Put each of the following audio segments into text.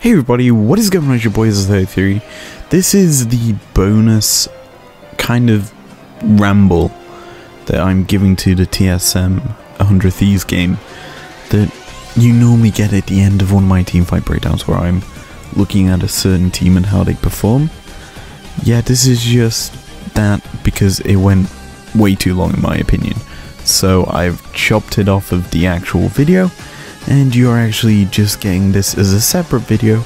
Hey everybody, what is going on? It's your boy izlogic.business. This is the bonus kind of ramble that I'm giving to the TSM 100 Thieves game that you normally get at the end of one of my teamfight breakdowns, where I'm looking at a certain team and how they perform. Yeah, this is just that because it went way too long in my opinion. So I've chopped it off of the actual video, and you're actually just getting this as a separate video,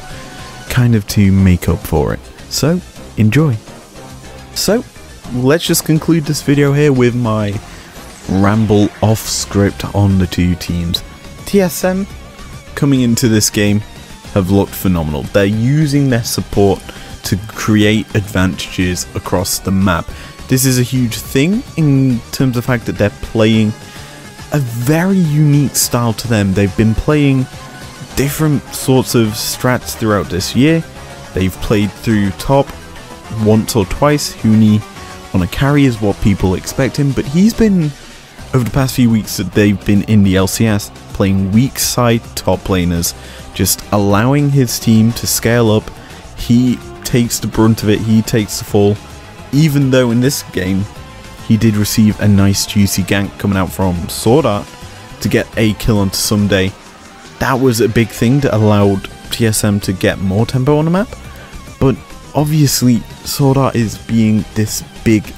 kind of to make up for it. So, enjoy. So, let's just conclude this video here with my ramble off script on the two teams. TSM, coming into this game, have looked phenomenal. They're using their support to create advantages across the map. This is a huge thing in terms of the fact that they're playing a very unique style to them. They've been playing different sorts of strats throughout this year. They've played through top once or twice. Huni on a carry is what people expect him, but he's been, over the past few weeks that they've been in the LCS, playing weak side top laners, just allowing his team to scale up. He takes the brunt of it, he takes the fall, even though in this game he did receive a nice juicy gank coming out from Sword Art to get a kill onto Someday. That was a big thing that allowed TSM to get more tempo on the map, but obviously Sword Art is being this big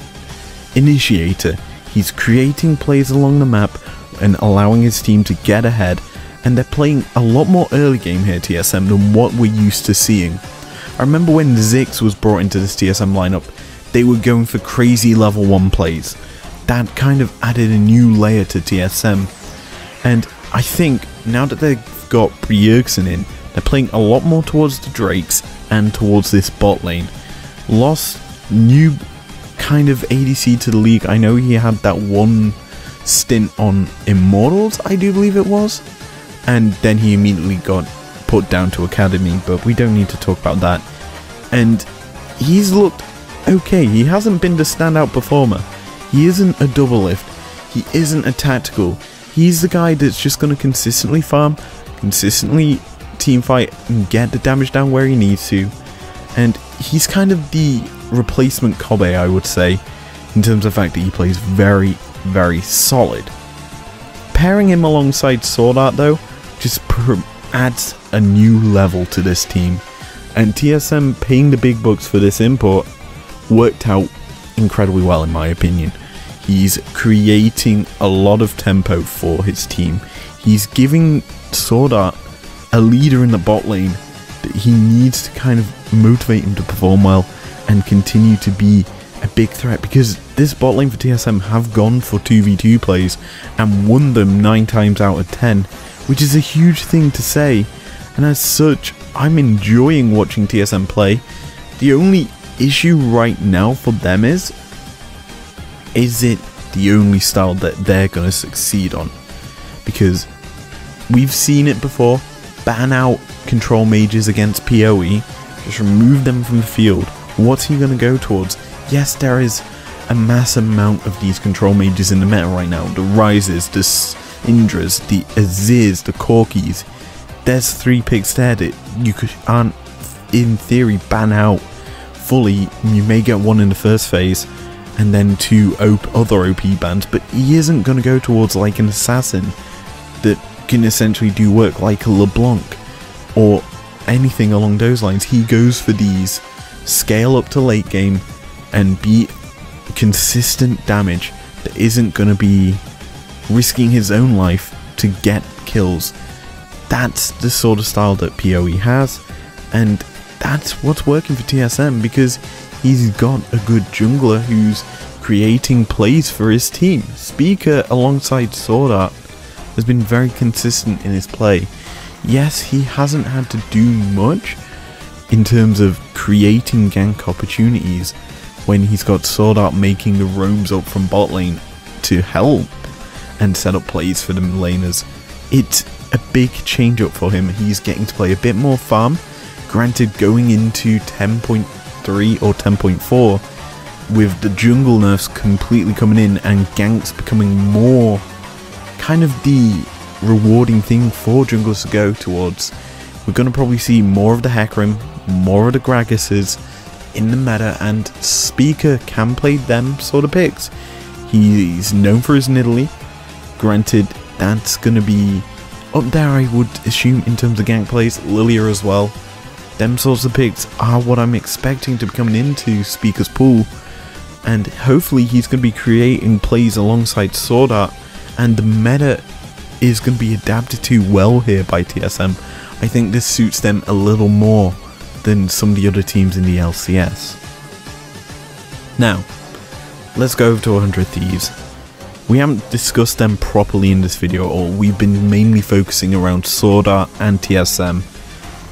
initiator. He's creating plays along the map and allowing his team to get ahead, and they're playing a lot more early game here, TSM, than what we're used to seeing. I remember when Ziggs was brought into this TSM lineup, they were going for crazy level 1 plays. That kind of added a new layer to TSM. And I think now that they've got Bjergsen in, they're playing a lot more towards the Drakes and towards this bot lane. Lost new kind of ADC to the league. I know he had that one stint on Immortals, I do believe it was. And then he immediately got put down to Academy, but we don't need to talk about that. And he's looked okay. He hasn't been the standout performer. He isn't a double lift. He isn't a tactical. He's the guy that's just going to consistently farm, consistently team fight, and get the damage down where he needs to. And he's kind of the replacement Kobe, I would say, in terms of the fact that he plays very, very solid. Pairing him alongside Sword Art, though, just adds a new level to this team. And TSM paying the big bucks for this import worked out incredibly well, in my opinion. He's creating a lot of tempo for his team. He's giving Sword Art a leader in the bot lane that he needs to kind of motivate him to perform well and continue to be a big threat, because this bot lane for TSM have gone for 2v2 plays and won them 9 times out of 10, which is a huge thing to say. And as such, I'm enjoying watching TSM play. The only issue right now for them is it the only style that they're going to succeed on? Because we've seen it before. Ban out control mages against PoE, just remove them from the field. What's he going to go towards? Yes, there is a mass amount of these control mages in the meta right now. The Rises, the Indras, the Aziz, the Corkis. There's 3 picks there that you aren't, in theory, ban out fully. You may get 1 in the first phase and then 2 other OP bans, but he isn't going to go towards like an assassin that can essentially do work like a LeBlanc or anything along those lines. He goes for these scale up to late game and be consistent damage that isn't going to be risking his own life to get kills. That's the sort of style that PoE has, and that's what's working for TSM, because he's got a good jungler who's creating plays for his team. Speaker alongside Sword Art has been very consistent in his play. Yes, he hasn't had to do much in terms of creating gank opportunities when he's got Sword Art making the roams up from bot lane to help and set up plays for the laners. It's a big change up for him. He's getting to play a bit more farm. Granted, going into 10.3 or 10.4 with the jungle nerfs completely coming in and ganks becoming more kind of the rewarding thing for junglers to go towards. we're going to probably see more of the Hecarim, more of the Gragas's in the meta, and Speaker can play them sort of picks. He's known for his Nidalee. Granted, that's going to be up there, I would assume, in terms of gank plays. Lilia as well. Them sorts of picks are what I'm expecting to be coming into Speaker's pool, and hopefully he's going to be creating plays alongside Sword Art, and the meta is going to be adapted to well here by TSM. I think this suits them a little more than some of the other teams in the LCS. Now, let's go over to 100 Thieves. We haven't discussed them properly in this video at all. We've been mainly focusing around Sword Art and TSM.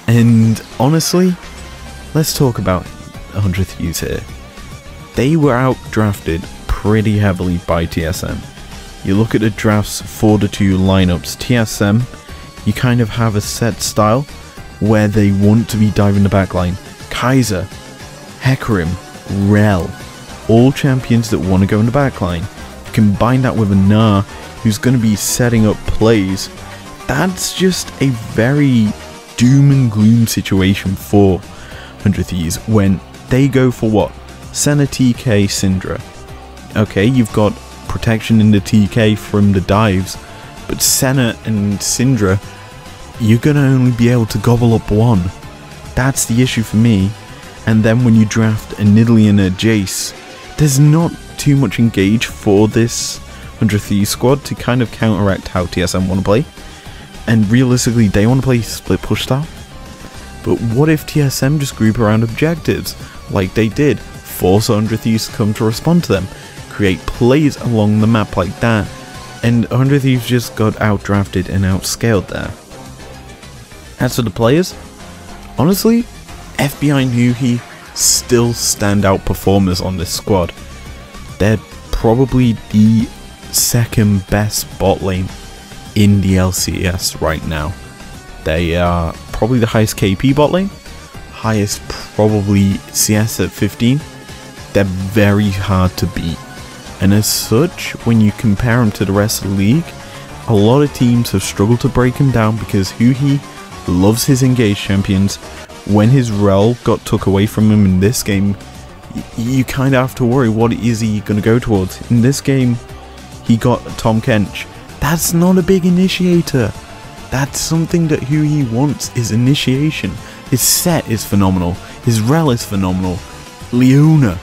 And honestly, let's talk about 100 Thieves here. They were outdrafted pretty heavily by TSM. You look at the drafts for the two lineups. TSM, you kind of have a set style where they want to be diving the backline. Kaiser, Hecarim, Rel, all champions that want to go in the backline. Combine that with a Gnar who's going to be setting up plays. That's just a very doom and gloom situation for 100 Thieves when they go for what? Senna, TK, Syndra. Okay, you've got protection in the TK from the dives, but Senna and Syndra, you're going to only be able to gobble up one. That's the issue for me. And then when you draft a Nidalee and a Jace, there's not too much engage for this 100 Thieves squad to kind of counteract how TSM want to play. And realistically, they want to play split push style. But what if TSM just group around objectives, like they did, force 100 Thieves to come to respond to them, create plays along the map like that, and 100 Thieves just got outdrafted and outscaled there. As for the players, honestly, FBI and Huhi still standout performers on this squad. They're probably the second best bot lane in the LCS right now. They are probably the highest KP bot lane, highest probably CS at 15. They're very hard to beat, and as such, when you compare them to the rest of the league, a lot of teams have struggled to break him down because Huhi loves his engaged champions. When his rel got took away from him in this game, you kind of have to worry, what is he going to go towards? In this game, he got Tom Kench. That's not a big initiator. That's something that Huhi wants, is initiation. His set is phenomenal. His rel is phenomenal. Leona.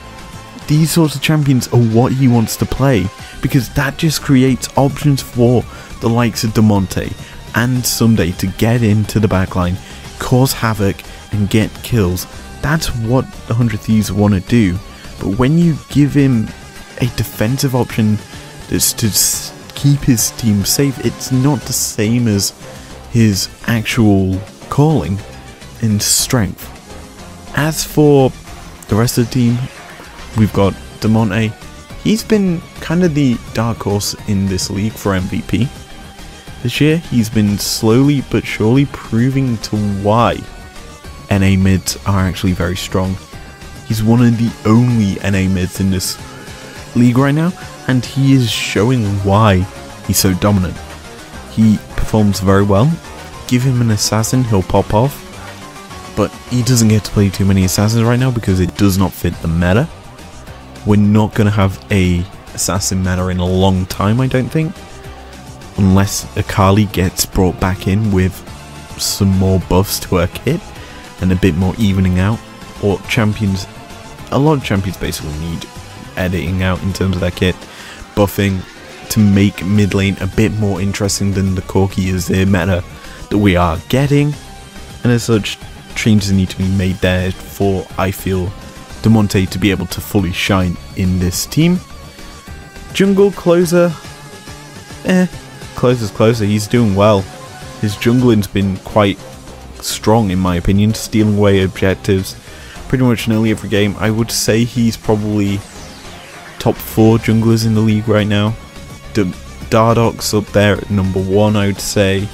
These sorts of champions are what he wants to play, because that just creates options for the likes of Demonte and Sunday to get into the backline, cause havoc, and get kills. That's what the 100 Thieves want to do. But when you give him a defensive option that's to keep his team safe, it's not the same as his actual calling and strength. As for the rest of the team, we've got Demonte. He's been kind of the dark horse in this league for MVP. This year, he's been slowly but surely proving to why NA mids are actually very strong. He's one of the only NA mids in this league right now, and he is showing why he's so dominant. He performs very well. Give him an assassin, he'll pop off, but he doesn't get to play too many assassins right now because it does not fit the meta. We're not going to have a assassin meta in a long time, I don't think, unless Akali gets brought back in with some more buffs to her kit and a bit more evening out, or champions. A lot of champions basically need editing out in terms of their kit, buffing to make mid lane a bit more interesting than the Corki is the meta that we are getting, and as such, changes need to be made there for, I feel, Demonte to be able to fully shine in this team. Jungle closer, closer's closer. He's doing well. His jungling's been quite strong in my opinion, stealing away objectives pretty much nearly every game. I would say he's probably top 4 junglers in the league right now. Dardock's up there at number 1, I would say.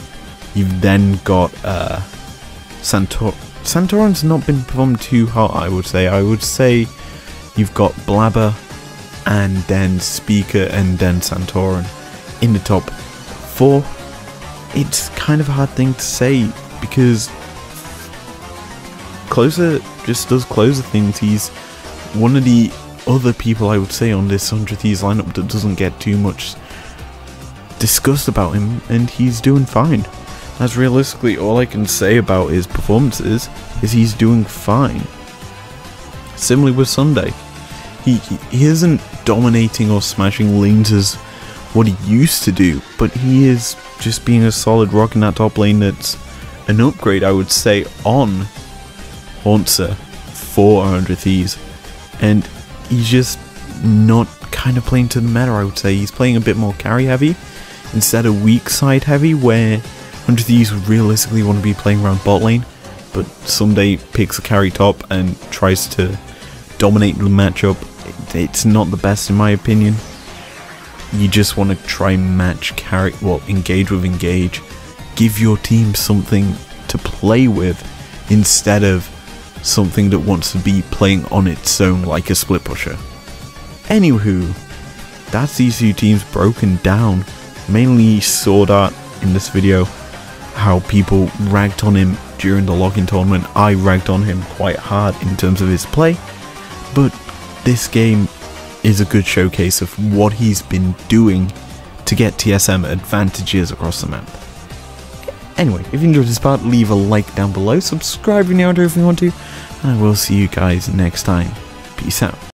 You've then got Santorin's not been performing too hot, I would say. I would say you've got Blabber and then Speaker and then Santorin in the top 4. It's kind of a hard thing to say because Closer just does closer things. He's one of the other people I would say on this 100 Thieves lineup that doesn't get too much discussed about him, and he's doing fine. That's realistically all I can say about his performances, is he's doing fine. Similarly with Sunday, he isn't dominating or smashing lanes as what he used to do, but he is just being a solid rock in that top lane. That's an upgrade, I would say, on Haunter for 100 Thieves, and he's just not kind of playing to the meta. I would say he's playing a bit more carry heavy instead of weak side heavy, where 100 Thieves would realistically want to be playing around bot lane, but Sunday picks a carry top and tries to dominate the matchup. It's not the best in my opinion. You just want to try and match carry, well, engage with engage, give your team something to play with instead of something that wants to be playing on its own like a split pusher. Anywho, that's these two teams broken down. Mainly saw that in this video, how people ragged on him during the login tournament. I ragged on him quite hard in terms of his play, but this game is a good showcase of what he's been doing to get TSM advantages across the map. Anyway, if you enjoyed this part, leave a like down below, subscribe if you're new if you want to, and I will see you guys next time. Peace out.